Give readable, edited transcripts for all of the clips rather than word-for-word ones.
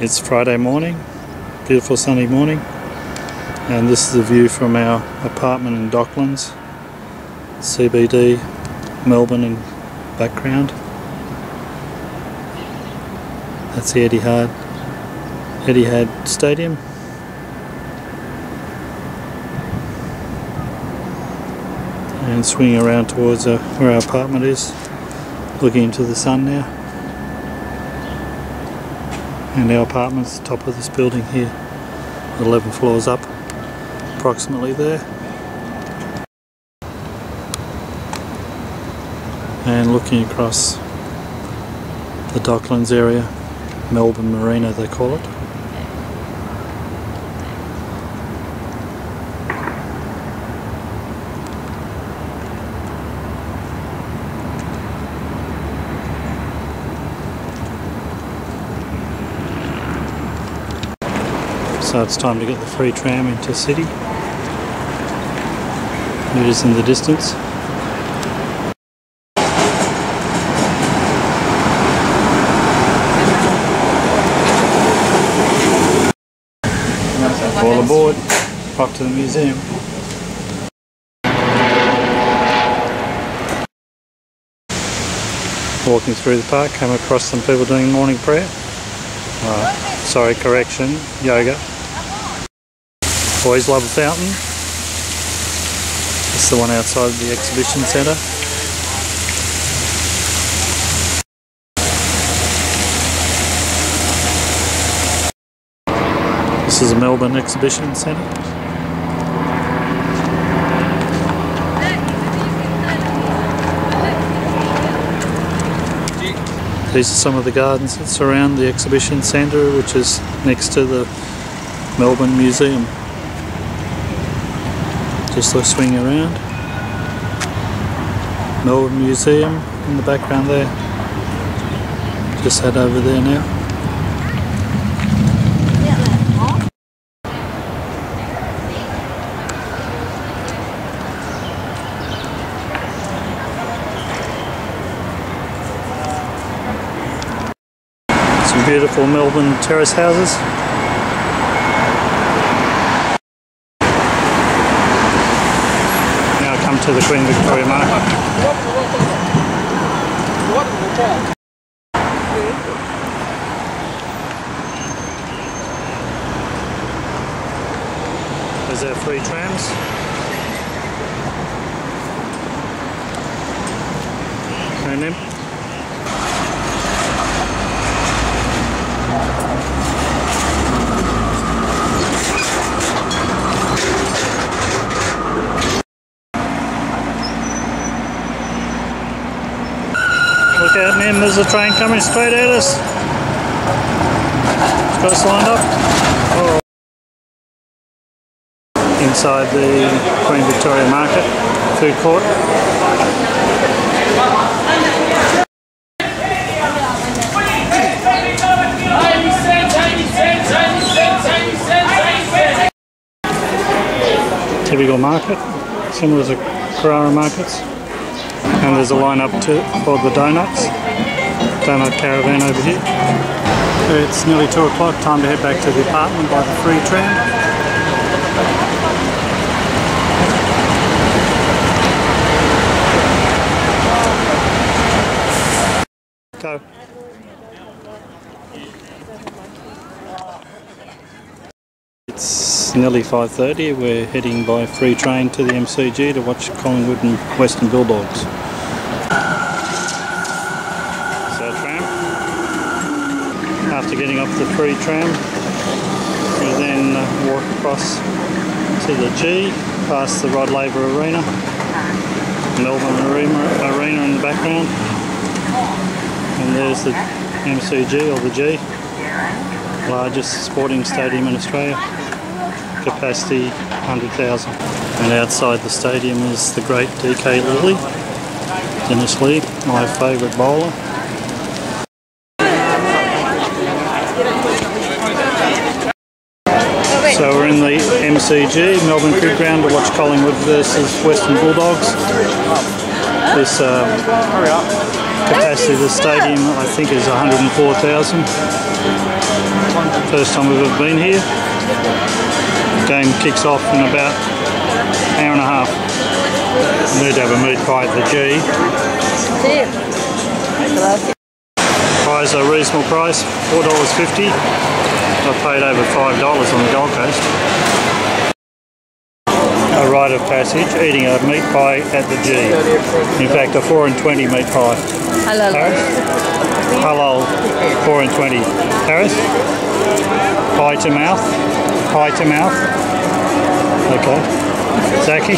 It's Friday morning, beautiful sunny morning, and this is the view from our apartment in Docklands, CBD, Melbourne in background. That's the Etihad Stadium. And swinging around towards where our apartment is, looking into the sun now. And our apartment's the top of this building here, 11 floors up, approximately there. And looking across the Docklands area, Melbourne Marina they call it. So it's time to get the free tram into city. It is in the distance. All aboard, off to the museum. Walking through the park, came across some people doing morning prayer. Sorry, correction, yoga. Boys love a fountain. It's the one outside the exhibition centre. This is a Melbourne exhibition centre. These are some of the gardens that surround the exhibition centre, which is next to the Melbourne Museum. Just look, swing around. Melbourne Museum in the background there. Just head over there now. Some beautiful Melbourne terrace houses. To the Queen Victoria Market. There's our free trams. And them. Look out, man, there's a train coming straight at us. It's got us lined up. Oh. Inside the Queen Victoria Market food court. Typical market, similar to Carrara markets. And there's a line up for the donuts. Donut caravan over here. It's nearly 2 o'clock, time to head back to the apartment by the free tram. Go. It's nearly 5:30, we're heading by free train to the MCG to watch Collingwood and Western Bulldogs. So tram. After getting off the free tram, we then walk across to the G, past the Rod Laver Arena, Melbourne Arena in the background, and there's the MCG or the G, largest sporting stadium in Australia. Capacity 100,000. And outside the stadium is the great DK Lilly, Dennis Lee, my favourite bowler. So we're in the MCG, Melbourne Cricket Ground, to watch Collingwood versus Western Bulldogs. This capacity of the stadium, I think, is 104,000. First time we've ever been here. The game kicks off in about an hour and a half. We need to have a meat pie at the G. Pies are a reasonable price, $4.50. I paid over $5 on the Gold Coast. A rite of passage, eating a meat pie at the G. In fact, a 4 and 20 meat pie. Hello. Harris? Hello, 4 and 20. Harris? Pie to mouth? Pie to mouth? Okay. Zaki?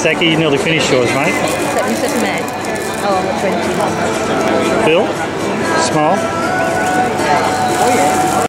Zaki, you nearly finished yours, mate. Oh, I'm 20. Bill? Smile? Oh, yeah.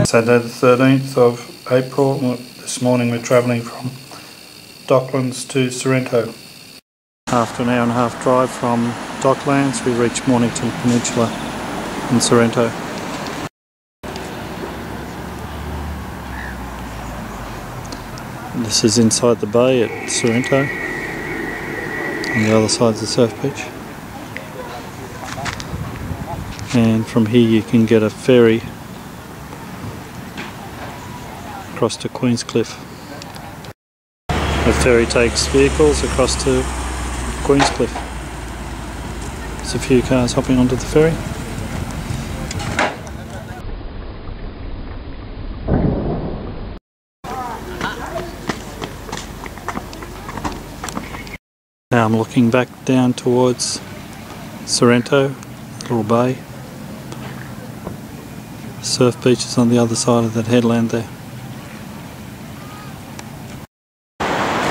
Saturday the 13th of April. This morning we're travelling from Docklands to Sorrento. After an hour and a half drive from Docklands we reach Mornington Peninsula in Sorrento. This is inside the bay at Sorrento. On the other side is the surf beach. And from here you can get a ferry across to Queenscliff. The ferry takes vehicles across to Queenscliff. There's a few cars hopping onto the ferry. Now I'm looking back down towards Sorrento, little bay. Surf beach is on the other side of that headland there.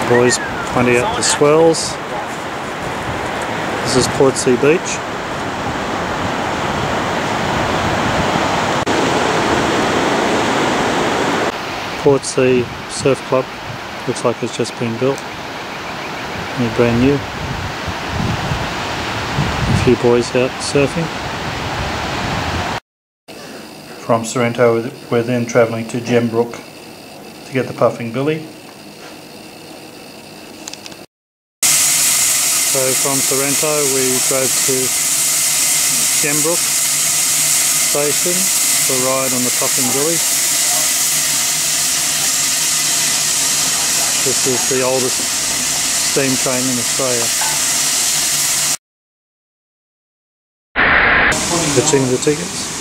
Boys pointing out the swells. This is Portsea Beach. Portsea Surf Club looks like it's just been built. Brand new. A few boys out surfing. From Sorrento we're then travelling to Gembrook to get the puffing billy. So from Sorrento we drove to Gembrook station for a ride on the puffing billy. This is the oldest steam train in Australia. Fetching the tickets.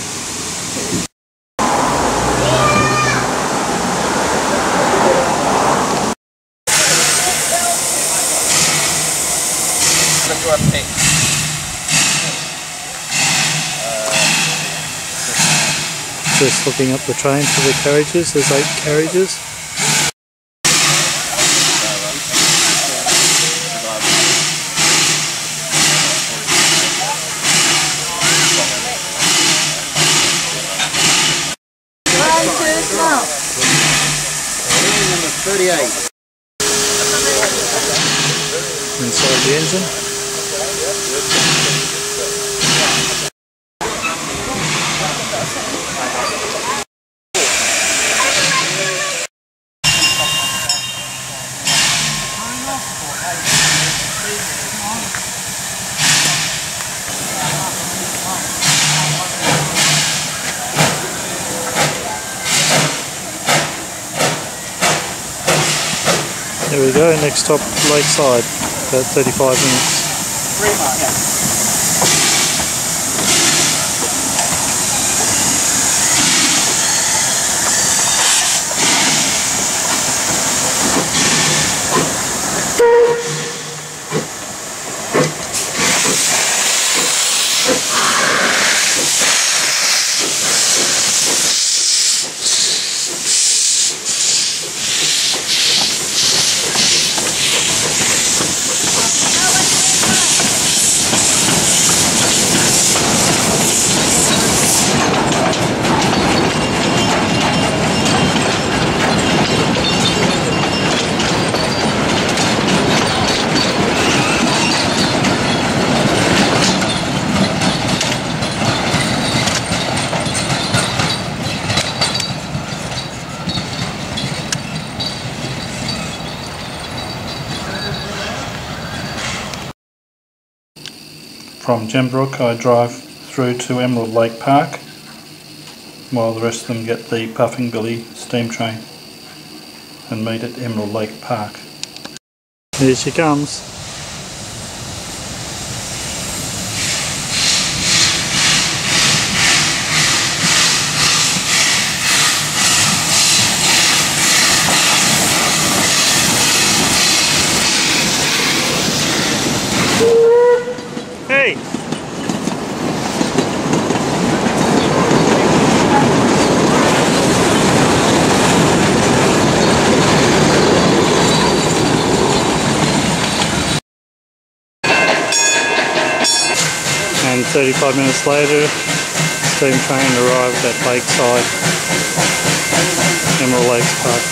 Just looking up the train for the carriages, there's 8 carriages. Number 38. Inside the engine. There we go, next stop Lakeside, about 35 minutes. From Gembrook I drive through to Emerald Lake Park while the rest of them get the Puffing Billy steam train and meet at Emerald Lake Park. Here she comes. Hey! And 35 minutes later, steam train arrived at Lakeside, Emerald Lakes Park.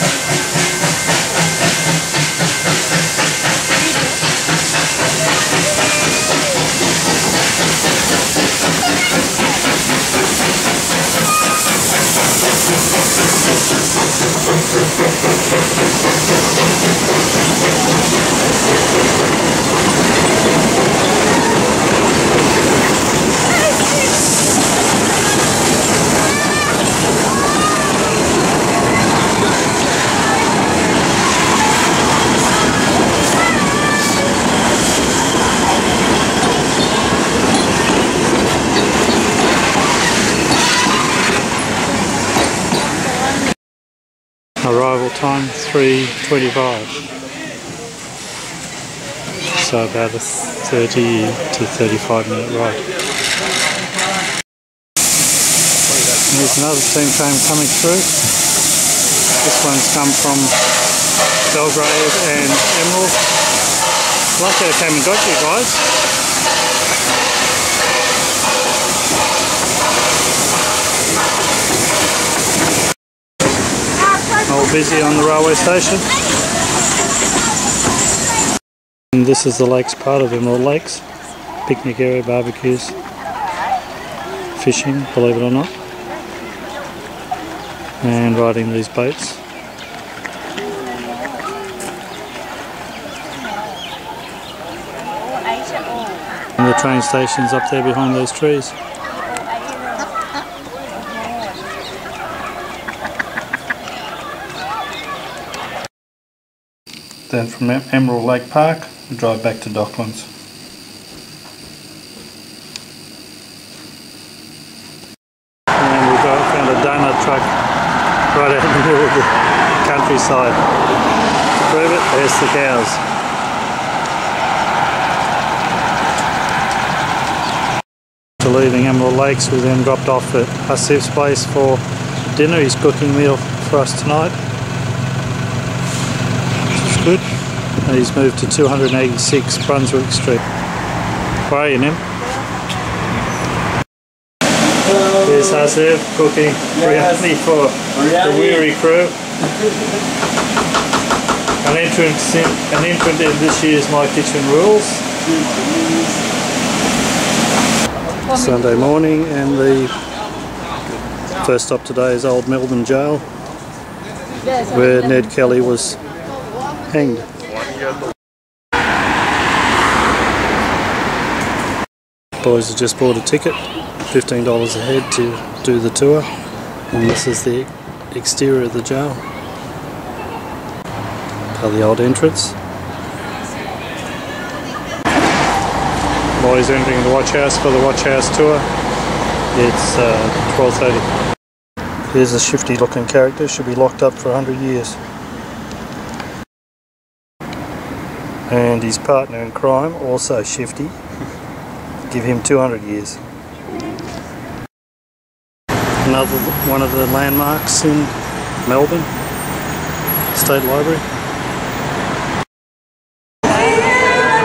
Arrival time 3:25, so about a 30 to 35 minute ride. There's another steam train coming through. This one's come from Belgrade and Emerald. Lucky I came and got you guys. All busy on the railway station. And this is the lakes part of Emerald Lakes. Picnic area, barbecues, fishing, believe it or not. And riding these boats. And the train station's up there behind those trees. Then from Emerald Lake Park, we drive back to Docklands. And we found a donut truck right out in the middle of the countryside. To prove it, there's the cows. After leaving Emerald Lakes, we then dropped off at Hasif's place for dinner. He's cooking a meal for us tonight. Good. And he's moved to 286 Brunswick Street. Where are you, Nim? Here's Hasif cooking biryani for the weary crew. An entrant in this year's My Kitchen Rules. Sunday morning, and the first stop today is Old Melbourne Jail, where Ned Kelly was hanged. Boys have just bought a ticket, $15 a head to do the tour, and this is the exterior of the jail, part of the old entrance. Boys entering the watch house for the watch house tour. It's 12:30. Here's a shifty looking character, should be locked up for 100 years. And his partner in crime, also shifty, give him 200 years. Another one of the landmarks in Melbourne, State Library.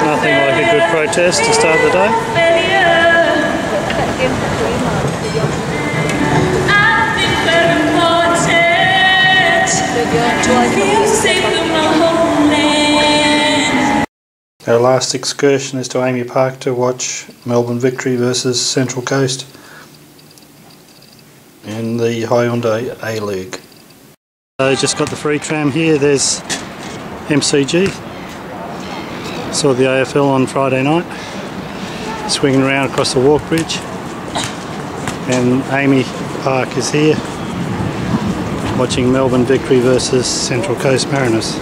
Nothing like a good protest to start the day. Our last excursion is to AAMI Park to watch Melbourne Victory versus Central Coast in the Hyundai A-League. So just got the free tram here. There's MCG. Saw the AFL on Friday night. Swinging around across the walk bridge. And AAMI Park is here, watching Melbourne Victory versus Central Coast Mariners.